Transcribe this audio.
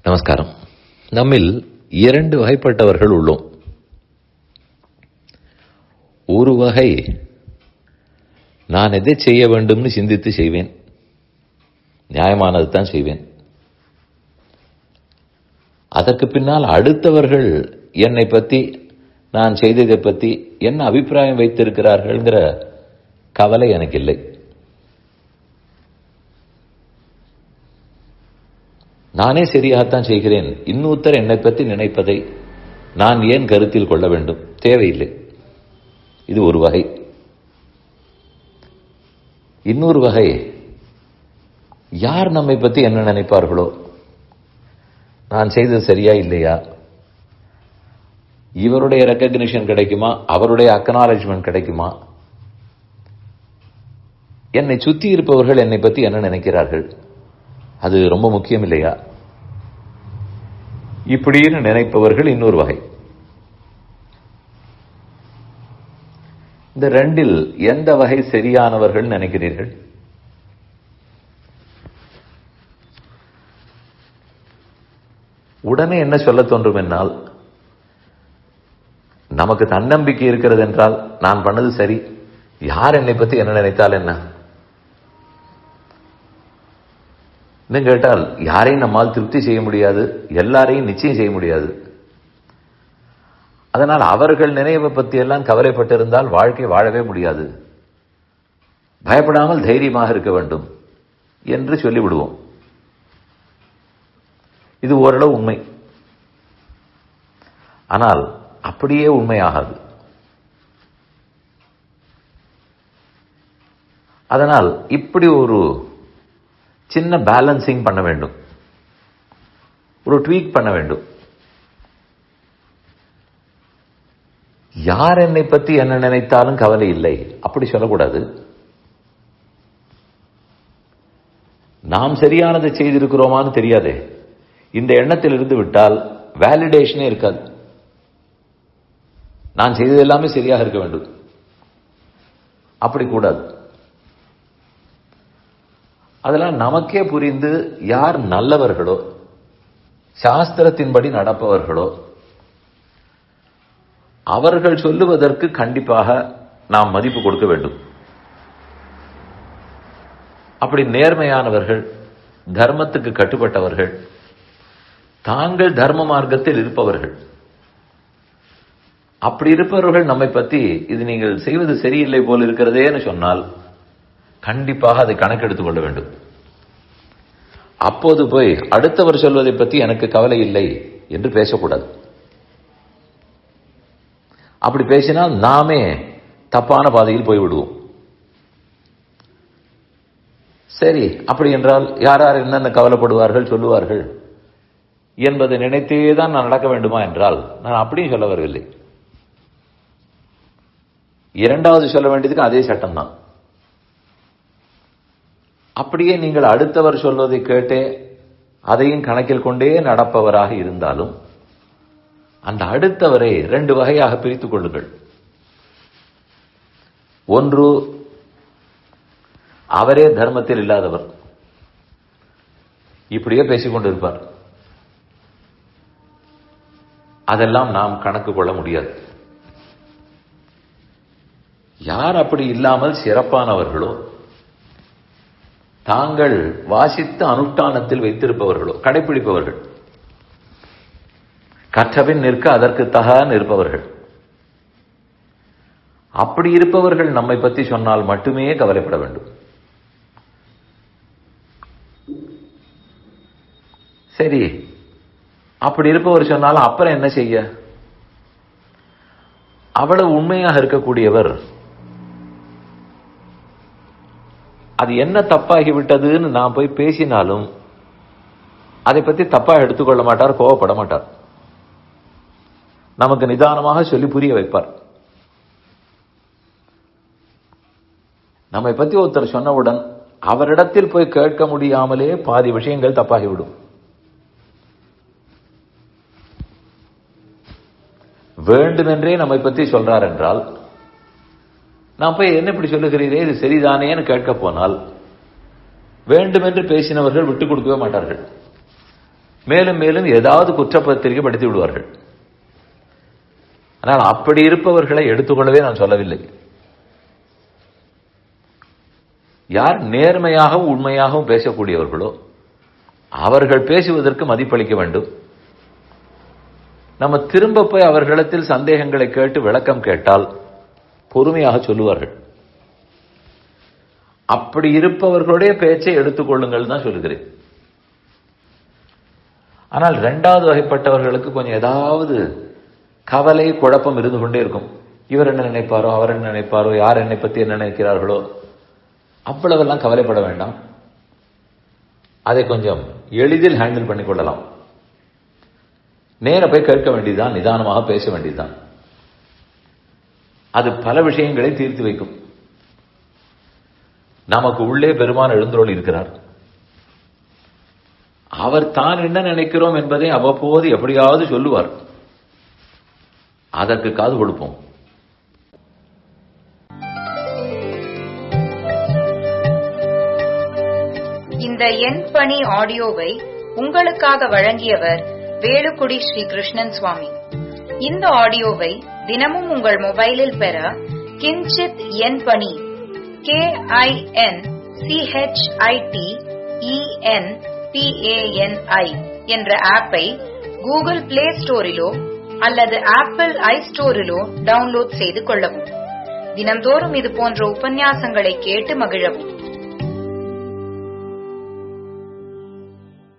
நமஸ்காரம். நம்மில் இரண்டு வகைப்பட்டவர்கள் உள்ளோம். ஒரு வகை, நான் எதை செய்ய வேண்டும்னு சிந்தித்து செய்வேன், நியாயமானது தான் செய்வேன். அதற்கு பின்னால் அடுத்தவர்கள் என்னை பற்றி, நான் செய்ததை பற்றி என்ன அபிப்பிராயம் வைத்திருக்கிறார்கள்ங்கிற கவலை எனக்கு இல்லை. நானே சரியாகத்தான் செய்கிறேன், இன்னொருத்தர் என்னை பற்றி நினைப்பதை நான் ஏன் கருத்தில் கொள்ள வேண்டும், தேவையில்லை. இது ஒரு வகை. இன்னொரு வகை, யார் நம்மை பற்றி என்ன நினைப்பார்களோ, நான் செய்தது சரியா இல்லையா, இவருடைய ரெக்கக்னிஷன் கிடைக்குமா, அவருடைய அக்னாலஜ்மெண்ட் கிடைக்குமா, என்னை சுற்றி இருப்பவர்கள் என்னை பற்றி என்ன நினைக்கிறார்கள், அது ரொம்ப முக்கியம் இல்லையா, இப்படின்னு நினைப்பவர்கள் இன்னொரு வகை. இந்த ரெண்டில் எந்த வகை சரியானவர்கள் நினைக்கிறீர்கள்? உடனே என்ன சொல்ல தோன்றும் என்னால், நமக்கு தன்னம்பிக்கை இருக்கிறது என்றால் நான் பண்ணது சரி, யார் என்னை பற்றி என்ன நினைத்தால் என்ன கேட்டால், யாரையும் நம்மால் திருப்தி செய்ய முடியாது, எல்லாரையும் நிச்சயம் செய்ய முடியாது. அதனால் அவர்கள் நினைவை பற்றி எல்லாம் கவலைப்பட்டிருந்தால் வாழ்க்கை வாழவே முடியாது. பயப்படாமல் தைரியமாக இருக்க வேண்டும் என்று சொல்லிவிடுவோம். இது ஓரளவு உண்மை. ஆனால் அப்படியே உண்மையாகாது. அதனால் இப்படி ஒரு சின்ன பேலன்சிங் பண்ண வேண்டும், ஒரு ட்வீக் பண்ண வேண்டும். யார் என்னை பற்றி என்ன நினைத்தாலும் கவலை இல்லை, அப்படி சொல்லக்கூடாது. நாம் சரியானதை செய்திருக்கிறோமான்னு தெரியாதே, இந்த எண்ணத்தில் இருந்து விட்டால் வேலிடேஷனே இருக்காது. நான் செய்தது எல்லாமே சரியாக இருக்க வேண்டும், அப்படி கூடாது. அதெல்லாம் நமக்கே புரிந்து யார் நல்லவர்களோ, சாஸ்திரத்தின்படி நடப்பவர்களோ, அவர்கள் சொல்லுவதற்கு கண்டிப்பாக நாம் மதிப்பு கொடுக்க வேண்டும். அப்படி நேர்மையானவர்கள், தர்மத்துக்கு கட்டுப்பட்டவர்கள், தாங்கள் தர்ம மார்க்கத்தில் இருப்பவர்கள், அப்படி இருப்பவர்கள் நம்மை பற்றி இது நீங்கள் செய்வது சரியில்லை போல் இருக்கிறதேன்னு சொன்னால் கண்டிப்பாக அதை கணக்கெடுத்துக் கொள்ள வேண்டும். அப்போது போய் அடுத்தவர் சொல்வதை பற்றி எனக்கு கவலை இல்லை என்று பேசக்கூடாது. அப்படி பேசினால் நாமே தப்பான பாதையில் போய்விடுவோம். சரி, அப்படி என்றால் யார் யார் என்னென்ன கவலைப்படுவார்கள், சொல்லுவார்கள் என்பதை நினைத்தேதான் நான் நடக்க வேண்டுமா என்றால் நான் அப்படியும் சொல்ல வரவில்லை. இரண்டாவது சொல்ல வேண்டியதுக்கு அதே சட்டம்தான். அப்படியே நீங்கள் அடுத்தவர் சொல்வதை கேட்டே அதையும் கணக்கில் கொண்டே நடப்பவராக இருந்தாலும் அந்த அடுத்தவரை ரெண்டு வகையாக பிரித்துக் கொள்ளுங்கள். ஒன்று, அவரே தர்மத்தில் இல்லாதவர், இப்படியே பேசிக்கொண்டிருப்பார். அதெல்லாம் நாம் கணக்கு கொள்ள முடியாது. யார் அப்படி இல்லாமல் சிறப்பானவர்களோ, தாங்கள் வாசித்த அனுஷ்டானத்தில் வைத்திருப்பவர்களோ, கடைபிடிப்பவர்கள், கற்றபின் நிற்க அதற்கு தக நிற்பவர்கள், அப்படி இருப்பவர்கள் நம்மை பற்றி சொன்னால் மட்டுமே கவலைப்பட வேண்டும். சரி, அப்படி இருப்பவர் சொன்னாலும் அப்புறம் என்ன செய்ய? அவ்வளவு உண்மையாக இருக்கக்கூடியவர் அது என்ன தப்பாகிவிட்டதுன்னு நான் போய் பேசினாலும் அதை பற்றி தப்பாக எடுத்துக்கொள்ள மாட்டார், கோவப்பட மாட்டார். நமக்கு நிதானமாக சொல்லி புரிய வைப்பார். நம்மை பற்றி ஒருத்தர் சொன்னவுடன் அவரிடத்தில் போய் கேட்க முடியாமலே பாதி விஷயங்கள் தப்பாகிவிடும். வேண்டுமென்றே நம்மை பற்றி சொல்றார் என்றால் நான் போய் என்ன இப்படி சொல்லுகிறீரே, இது சரிதானேன்னு கேட்க போனால் வேண்டுமென்று பேசினவர்கள் விட்டுக் கொடுக்கவே மாட்டார்கள். மேலும் மேலும் ஏதாவது குற்றப்பத்திரிகை படித்து விடுவார்கள். ஆனால் அப்படி இருப்பவர்களை எடுத்துக்கொள்ளவே நான் சொல்லவில்லை. யார் நேர்மையாகவும் உண்மையாகவும் பேசக்கூடியவர்களோ அவர்கள் பேசுவதற்கு மதிப்பளிக்க வேண்டும். நம்ம திரும்ப போய் அவர்களிடத்தில் சந்தேகங்களை கேட்டு விளக்கம் கேட்டால் பொறுமையாக சொல்லுவார்கள். அப்படி இருப்பவர்களுடைய பேச்சை எடுத்துக்கொள்ளுங்கள் தான் சொல்லுகிறேன். ஆனால் இரண்டாவது வகைப்பட்டவர்களுக்கு கொஞ்சம் ஏதாவது கவலை குழப்பம் இருந்து கொண்டே இருக்கும். இவர் என்ன நினைப்பாரோ, அவர் என்ன நினைப்பாரோ, யார் என்னை பத்தி என்ன நினைக்கிறார்களோ, அவ்வளவெல்லாம் கவலைப்பட வேண்டாம். அதை கொஞ்சம் எளிதில் ஹேண்டில் பண்ணிக்கொள்ளலாம். நேர போய் கேட்க வேண்டியதுதான், நிதானமாக பேச வேண்டியதுதான். அது பல விஷயங்களை தீர்த்து வைக்கும். நமக்கு உள்ளே பெருமான் எழுந்தருளி இருக்கிறார். அவர் தான் என்ன நினைக்கிறோம் என்பதை அவ்வப்போது எப்படியாவது சொல்லுவார். அதற்கு காது கொடுப்போம். இந்த என் பணி ஆடியோவை உங்களுக்காக வழங்கியவர் வேலுக்குடி ஸ்ரீ கிருஷ்ணன் சுவாமி. இந்த ஆடியோவை தினமும் உங்கள் மொபைலில் பெற கிஞ்சித் என் பணி KINCHITENPANI என்ற ஆப்பை கூகுள் பிளே ஸ்டோரிலோ அல்லது ஆப்பிள் ஐஸ்டோரிலோ டவுன்லோட் செய்து கொள்ளவும். தினந்தோறும் இது போன்ற உபன்யாசங்களை கேட்டு மகிழவும்.